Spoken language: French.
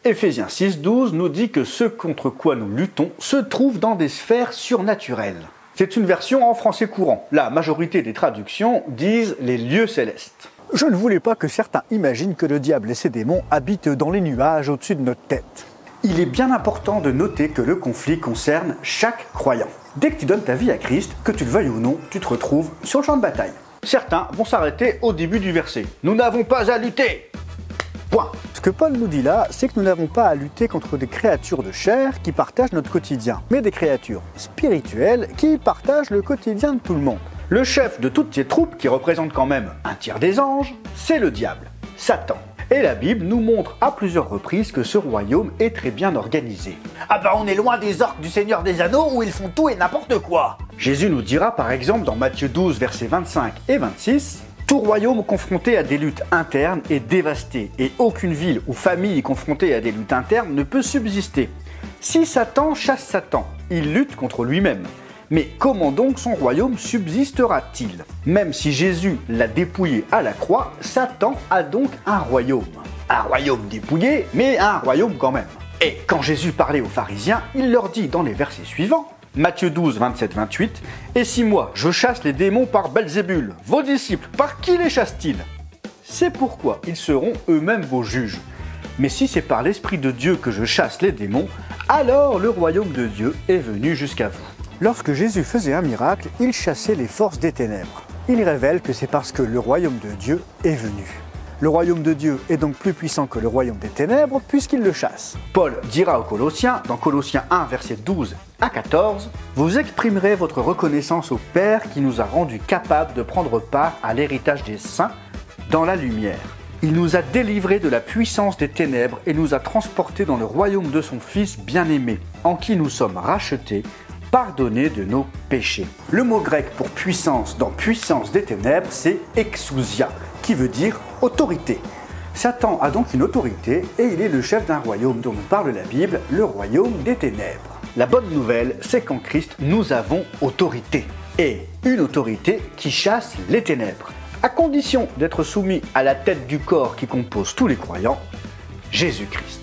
Éphésiens 6,12 nous dit que ce contre quoi nous luttons se trouve dans des sphères surnaturelles. C'est une version en français courant. La majorité des traductions disent les lieux célestes. Je ne voulais pas que certains imaginent que le diable et ses démons habitent dans les nuages au-dessus de notre tête. Il est bien important de noter que le conflit concerne chaque croyant. Dès que tu donnes ta vie à Christ, que tu le veuilles ou non, tu te retrouves sur le champ de bataille. Certains vont s'arrêter au début du verset. Nous n'avons pas à lutter. Point. Ce que Paul nous dit là, c'est que nous n'avons pas à lutter contre des créatures de chair qui partagent notre quotidien, mais des créatures spirituelles qui partagent le quotidien de tout le monde. Le chef de toutes ces troupes, qui représente quand même un tiers des anges, c'est le diable, Satan. Et la Bible nous montre à plusieurs reprises que ce royaume est très bien organisé. Ah bah on est loin des orques du Seigneur des Anneaux où ils font tout et n'importe quoi. Jésus nous dira par exemple dans Matthieu 12, versets 25 et 26, « Tout royaume confronté à des luttes internes est dévasté, et aucune ville ou famille confrontée à des luttes internes ne peut subsister. Si Satan chasse Satan, il lutte contre lui-même. Mais comment donc son royaume subsistera-t-il? Même si Jésus l'a dépouillé à la croix, Satan a donc un royaume. Un royaume dépouillé, mais un royaume quand même. Et quand Jésus parlait aux pharisiens, il leur dit dans les versets suivants, Matthieu 12, 27-28, « Et si moi, je chasse les démons par Belzébul, vos disciples, par qui les chassent-ils? C'est pourquoi ils seront eux-mêmes vos juges. Mais si c'est par l'Esprit de Dieu que je chasse les démons, alors le royaume de Dieu est venu jusqu'à vous. » Lorsque Jésus faisait un miracle, il chassait les forces des ténèbres. Il révèle que c'est parce que le royaume de Dieu est venu. Le royaume de Dieu est donc plus puissant que le royaume des ténèbres puisqu'il le chasse. Paul dira aux Colossiens, dans Colossiens 1, versets 12 à 14, « Vous exprimerez votre reconnaissance au Père qui nous a rendus capables de prendre part à l'héritage des saints dans la lumière. Il nous a délivrés de la puissance des ténèbres et nous a transportés dans le royaume de son Fils bien-aimé, en qui nous sommes rachetés, pardonnés de nos péchés. » Le mot grec pour puissance dans puissance des ténèbres, c'est exousia, qui veut dire autorité. Satan a donc une autorité et il est le chef d'un royaume dont nous parle la Bible, le royaume des ténèbres. La bonne nouvelle, c'est qu'en Christ, nous avons autorité. Et une autorité qui chasse les ténèbres. À condition d'être soumis à la tête du corps qui compose tous les croyants, Jésus-Christ.